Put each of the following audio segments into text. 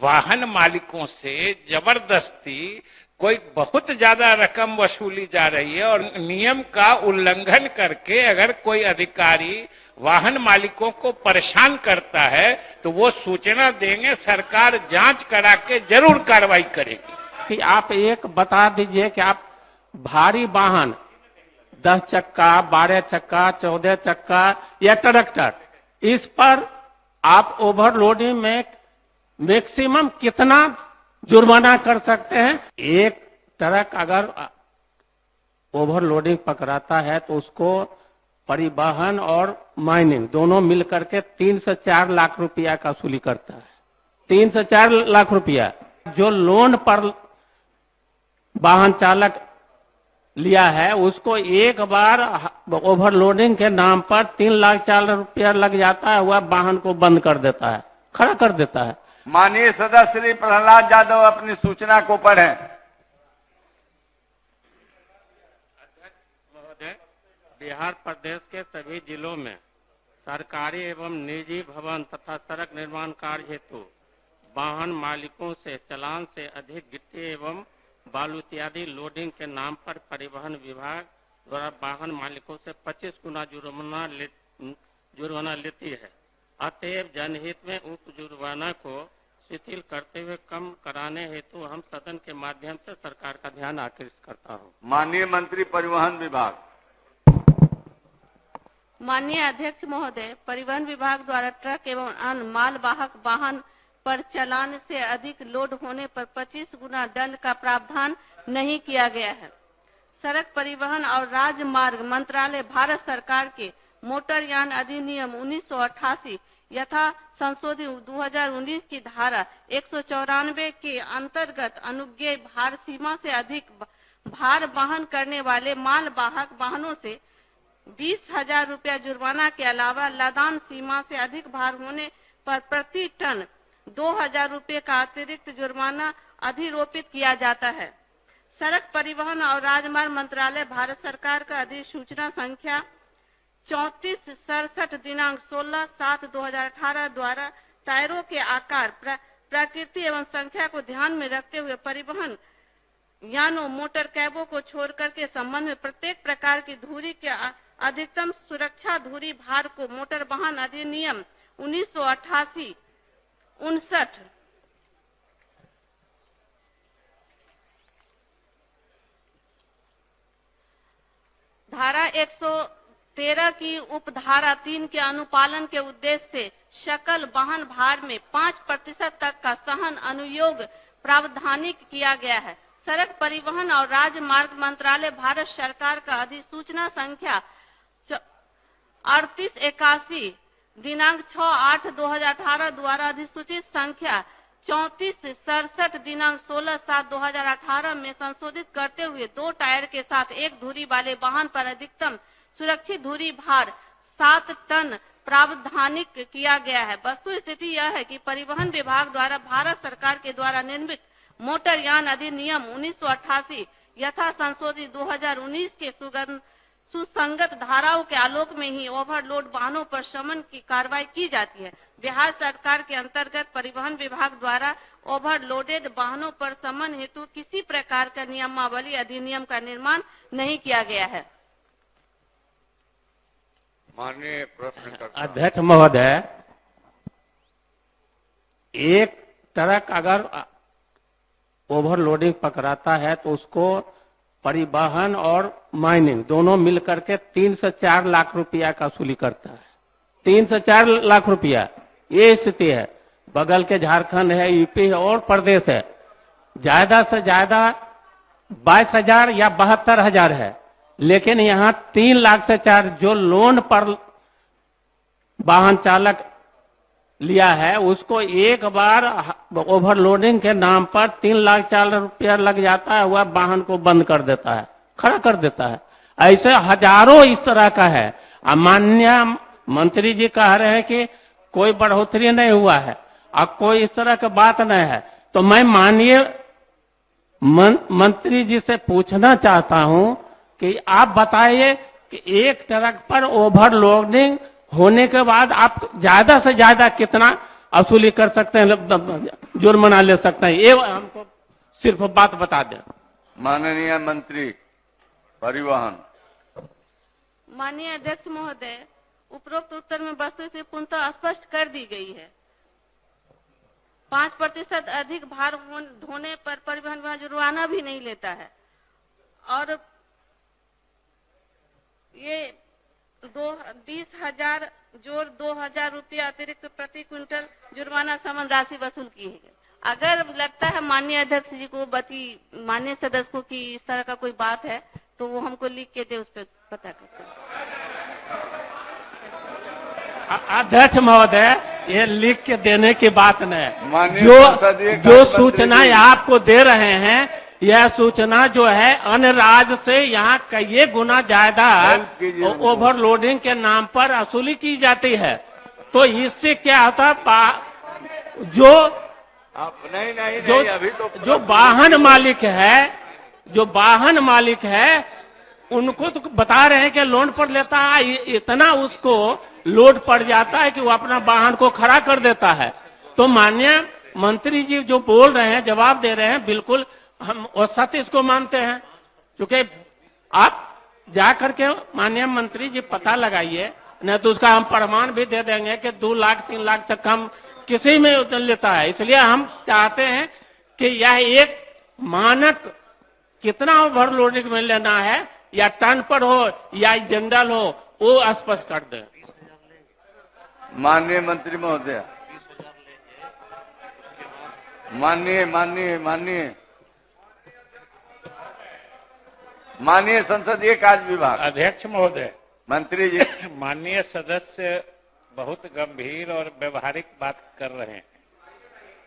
वाहन मालिकों से जबरदस्ती कोई बहुत ज्यादा रकम वसूली जा रही है और नियम का उल्लंघन करके अगर कोई अधिकारी वाहन मालिकों को परेशान करता है तो वो सूचना देंगे, सरकार जांच करा के जरूर कार्रवाई करेगी। कि आप एक बता दीजिए कि आप भारी वाहन 10 चक्का, 12 चक्का, 14 चक्का या ट्रैक्टर, इस पर आप ओवरलोडिंग में मैक्सिमम कितना जुर्माना कर सकते हैं? एक ट्रक अगर ओवरलोडिंग पकड़ाता है तो उसको परिवहन और माइनिंग दोनों मिलकर के 3 से 4 लाख रुपया का वसूली करता है। 3 से 4 लाख रुपया जो लोन पर वाहन चालक लिया है उसको एक बार ओवरलोडिंग के नाम पर 3 लाख 4 लाख रुपया लग जाता है, वह वाहन को बंद कर देता है, खड़ा कर देता है। माननीय सदस्य श्री प्रहलाद यादव अपनी सूचना को पढ़ें। महोदय, बिहार प्रदेश के सभी जिलों में सरकारी एवं निजी भवन तथा सड़क निर्माण कार्य हेतु वाहन मालिकों से चालान से अधिक गिट्टी एवं बालू इत्यादि लोडिंग के नाम पर परिवहन विभाग द्वारा वाहन मालिकों से 25 गुना जुर्माना लेती है। अतएव जनहित में उक्त जुर्माना को शिथिल करते हुए कम कराने हेतु हम सदन के माध्यम से सरकार का ध्यान आकृष्ट करता हूँ। माननीय मंत्री परिवहन विभाग। माननीय अध्यक्ष महोदय, परिवहन विभाग द्वारा ट्रक एवं अन्य मालवाहक वाहन पर चालान से अधिक लोड होने पर 25 गुना दंड का प्रावधान नहीं किया गया है। सड़क परिवहन और राजमार्ग मंत्रालय भारत सरकार के मोटरयान अधिनियम 1988 यथा संशोधित 2019 की धारा 194 के अंतर्गत अनुज्ञेय भार सीमा से अधिक भार वहन करने वाले मालवाहक वाहनों से 20,000 रुपया जुर्माना के अलावा लदान सीमा से अधिक भार होने पर प्रति टन 2,000 रुपये का अतिरिक्त जुर्माना अधिरोपित किया जाता है। सड़क परिवहन और राजमार्ग मंत्रालय भारत सरकार का अधिसूचना संख्या 3467 दिनांक 16/7/2018 द्वारा टायरों के आकार, प्रकृति एवं संख्या को ध्यान में रखते हुए परिवहन यानों, मोटर कैबों को छोड़कर के संबंध में प्रत्येक प्रकार की धुरी के अधिकतम सुरक्षा धुरी भार को मोटर वाहन अधिनियम 1988 59 धारा 113 की उपधारा 3 के अनुपालन के उद्देश्य से सकल वाहन भार में 5% तक का सहन अनुयोग प्रावधानिक किया गया है। सड़क परिवहन और राजमार्ग मंत्रालय भारत सरकार का अधिसूचना संख्या 3881 दिनांक 6/8/2018 द्वारा अधिसूचित संख्या 3467 दिनांक 16/7/2018 में संशोधित करते हुए 2 टायर के साथ एक धुरी वाले वाहन पर अधिकतम सुरक्षित धुरी भार 7 टन प्रावधानिक किया गया है। वस्तु स्थिति यह है कि परिवहन विभाग द्वारा भारत सरकार के द्वारा निर्मित मोटरयान अधिनियम 1988 यथा संशोधित 2019 के सुसंगत धाराओं के आलोक में ही ओवरलोड वाहनों पर समन की कार्रवाई की जाती है। बिहार सरकार के अंतर्गत परिवहन विभाग द्वारा ओवरलोडेड वाहनों पर समन हेतु किसी प्रकार का नियमावली अधिनियम का निर्माण नहीं किया गया है। माननीय प्रश्नकर्ता। अध्यक्ष महोदय, एक ट्रक अगर ओवरलोडिंग पकड़ाता है तो उसको परिवहन और माइनिंग दोनों मिलकर के 3 से 4 लाख रुपया का वसूली करता है। 3 से 4 लाख रुपया, ये स्थिति है। बगल के झारखंड है, यूपी है और प्रदेश है, ज्यादा से ज्यादा 22,000 या 72,000 है, लेकिन यहाँ 3 लाख से 4 जो लोन पर वाहन चालक लिया है उसको एक बार ओवरलोडिंग के नाम पर 3 लाख 4 लाख रुपया लग जाता है, वह वाहन को बंद कर देता है, खड़ा कर देता है। ऐसे हजारों इस तरह का है। माननीय मंत्री जी कह रहे हैं कि कोई बढ़ोतरी नहीं हुआ है और कोई इस तरह की बात नहीं है, तो मैं माननीय मंत्री जी से पूछना चाहता हूं कि आप बताइए कि एक ट्रक पर ओवरलोडिंग होने के बाद आप ज्यादा से ज्यादा कितना वसूली कर सकते हैं, जुर्माना ले सकते हैं। ये हमको सिर्फ बात बता दें। माननीय मंत्री परिवहन। माननीय अध्यक्ष महोदय, उपरोक्त उत्तर में वस्तुस्थिति पूर्णतः स्पष्ट कर दी गई है। 5% अधिक भार ढोने पर परिवहन विभाग जुर्माना भी नहीं लेता है और ये 20,000 जोड़ 2,000 रुपया अतिरिक्त प्रति क्विंटल जुर्माना समन राशि वसूल की है। अगर लगता है माननीय अध्यक्ष जी को, माननीय सदस्य को कि इस तरह का कोई बात है तो वो हमको लिख के दे, उस पर पता करते हैं। अध्यक्ष महोदय, ये लिख के देने की बात नहीं, माननीय जो सूचनाएं आपको दे रहे हैं, यह सूचना जो है अन्य राज्य से यहाँ कई गुना ज्यादा ओवरलोडिंग के नाम पर वसूली की जाती है। तो इससे क्या होता, जो वाहन मालिक है उनको तो बता रहे हैं कि लोन पर लेता है, इतना उसको लोड पड़ जाता है कि वो अपना वाहन को खड़ा कर देता है। तो माननीय मंत्री जी जो बोल रहे हैं, जवाब दे रहे हैं, बिल्कुल हम और सत्य इसको मानते हैं। क्योंकि आप जा करके माननीय मंत्री जी पता लगाइए, नहीं तो उसका हम प्रमाण भी दे देंगे कि 2 लाख 3 लाख से कम किसी में उतना लेता है। इसलिए हम चाहते हैं कि यह एक मानक कितना ओवरलोडिंग में लेना है, या टन पर हो या जनरल हो, वो स्पष्ट कर दे। माननीय मंत्री महोदय, माननीय संसदीय कार्य विभाग। अध्यक्ष महोदय, मंत्री जी। माननीय सदस्य बहुत गंभीर और व्यवहारिक बात कर रहे हैं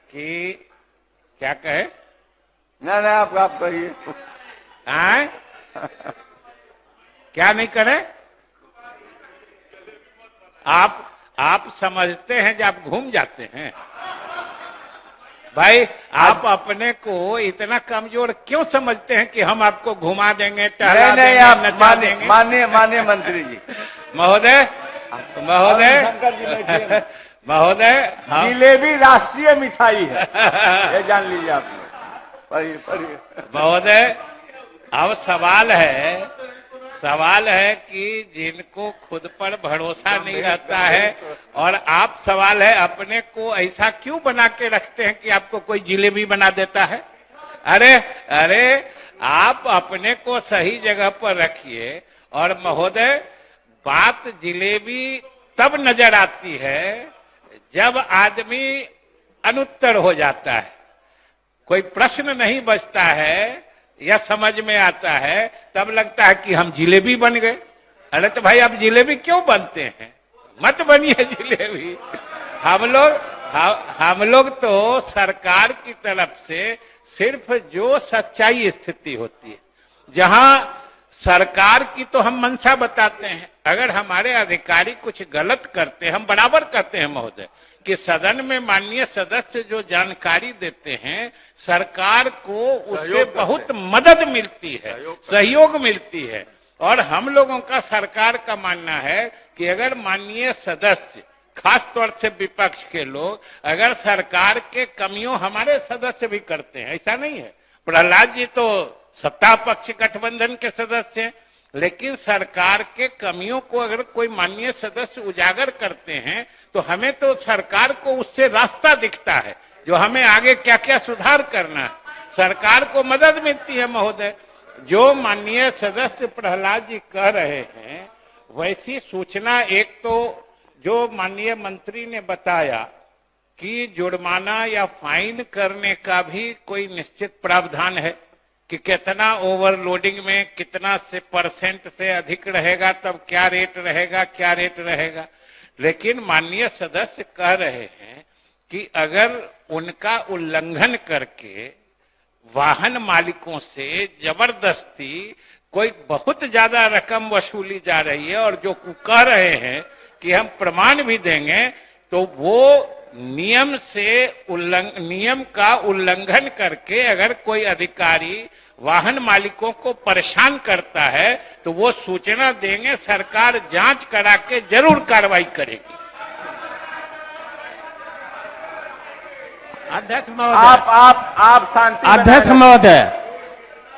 कि क्या कहे? नहीं आप कहिए। क्या नहीं करे? आप समझते हैं जब आप घूम जाते हैं भाई, आप अपने को इतना कमजोर क्यों समझते हैं कि हम आपको घुमा देंगे, टहला देंगे, नचा देंगे? माननीय मंत्री जी। महोदय, जिलेबी राष्ट्रीय मिठाई है, ये जान लीजिए आपने। पढ़िए। महोदय, अब सवाल है कि जिनको खुद पर भरोसा नहीं रहता है, और आप सवाल है अपने को ऐसा क्यों बना के रखते हैं कि आपको कोई जिलेबी बना देता है? अरे आप अपने को सही जगह पर रखिए। और महोदय, बात जिलेबी तब नजर आती है जब आदमी अनुत्तर हो जाता है, कोई प्रश्न नहीं बचता है या समझ में आता है, तब लगता है कि हम जिलेबी बन गए। अरे तो भाई, आप जिलेबी क्यों बनते हैं? मत बनिए जिलेबी। हम लोग तो सरकार की तरफ से सिर्फ जो सच्चाई स्थिति होती है, जहां सरकार की तो हम मंशा बताते हैं। अगर हमारे अधिकारी कुछ गलत करते हैं, हम बराबर कहते हैं महोदय कि सदन में माननीय सदस्य जो जानकारी देते हैं, सरकार को उससे बहुत मदद मिलती है, सहयोग मिलती है। और हम लोगों का सरकार का मानना है कि अगर माननीय सदस्य, खास तौर से विपक्ष के लोग, अगर सरकार के कमियों हमारे सदस्य भी करते हैं, ऐसा नहीं है, प्रहलाद जी तो सत्ता पक्ष गठबंधन के सदस्य हैं, लेकिन सरकार के कमियों को अगर कोई माननीय सदस्य उजागर करते हैं तो हमें तो सरकार को उससे रास्ता दिखता है, जो हमें आगे क्या क्या सुधार करना है, सरकार को मदद मिलती है। महोदय, जो माननीय सदस्य प्रहलाद जी कह रहे हैं, वैसी सूचना एक तो जो माननीय मंत्री ने बताया कि जुर्माना या फाइन करने का भी कोई निश्चित प्रावधान है कि कितना ओवरलोडिंग में कितना से परसेंट से अधिक रहेगा, तब क्या रेट रहेगा। लेकिन माननीय सदस्य कह रहे हैं कि अगर उनका उल्लंघन करके वाहन मालिकों से जबरदस्ती कोई बहुत ज्यादा रकम वसूली जा रही है, और जो कह रहे हैं कि हम प्रमाण भी देंगे, तो वो नियम का उल्लंघन करके अगर कोई अधिकारी वाहन मालिकों को परेशान करता है तो वो सूचना देंगे, सरकार जांच करा के जरूर कार्रवाई करेगी। अध्यक्ष महोदय, आप शांति बनाए अध्यक्ष रखें। महोदय,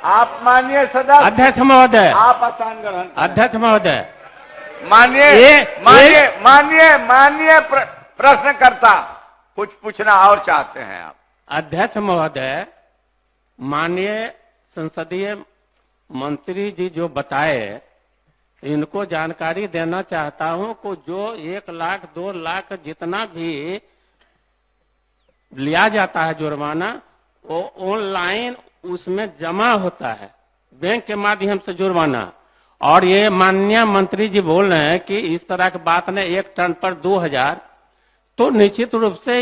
आप माननीय सदस्य, अध्यक्ष महोदय, आप स्थान ग्रहण करें। अध्यक्ष महोदय, माननीय माननीय माननीय माननीय प्रश्नकर्ता कुछ पूछना और चाहते हैं आप? अध्यक्ष महोदय, माननीय संसदीय मंत्री जी जो बताए, इनको जानकारी देना चाहता हूं कि जो 1 लाख 2 लाख जितना भी लिया जाता है जुर्माना, वो ऑनलाइन उसमें जमा होता है, बैंक के माध्यम से जुर्माना। और ये माननीय मंत्री जी बोल रहे हैं कि इस तरह की बात ने 1 टन पर 2000, तो निश्चित रूप से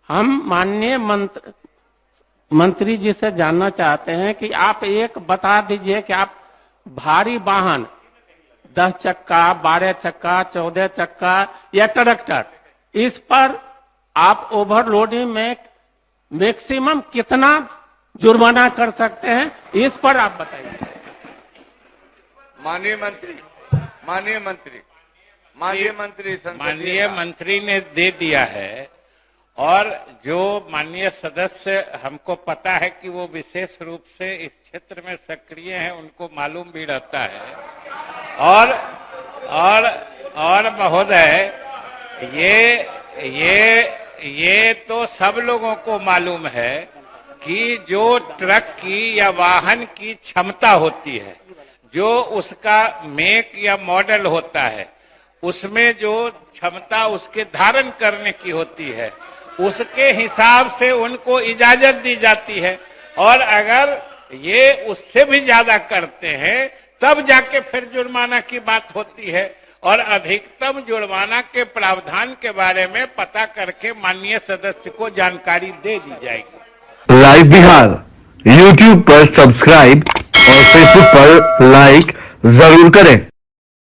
हम माननीय मंत्री जी से जानना चाहते हैं कि आप एक बता दीजिए कि आप भारी वाहन 10 चक्का, 12 चक्का, 14 चक्का या ट्रैक्टर, इस पर आप ओवरलोडिंग में मैक्सिमम कितना जुर्माना कर सकते हैं, इस पर आप बताइए। माननीय मंत्री माननीय मंत्री ने दे दिया है, और जो माननीय सदस्य, हमको पता है कि वो विशेष रूप से इस क्षेत्र में सक्रिय हैं, उनको मालूम भी रहता है। और महोदय, ये तो सब लोगों को मालूम है कि जो ट्रक की या वाहन की क्षमता होती है, जो उसका मेक या मॉडल होता है, उसमें जो क्षमता उसके धारण करने की होती है, उसके हिसाब से उनको इजाजत दी जाती है। और अगर ये उससे भी ज्यादा करते हैं तब जाके फिर जुर्माना की बात होती है। और अधिकतम जुर्माना के प्रावधान के बारे में पता करके माननीय सदस्य को जानकारी दे दी जाएगी। लाइव बिहार YouTube पर सब्सक्राइब और Facebook पर लाइक जरूर करें।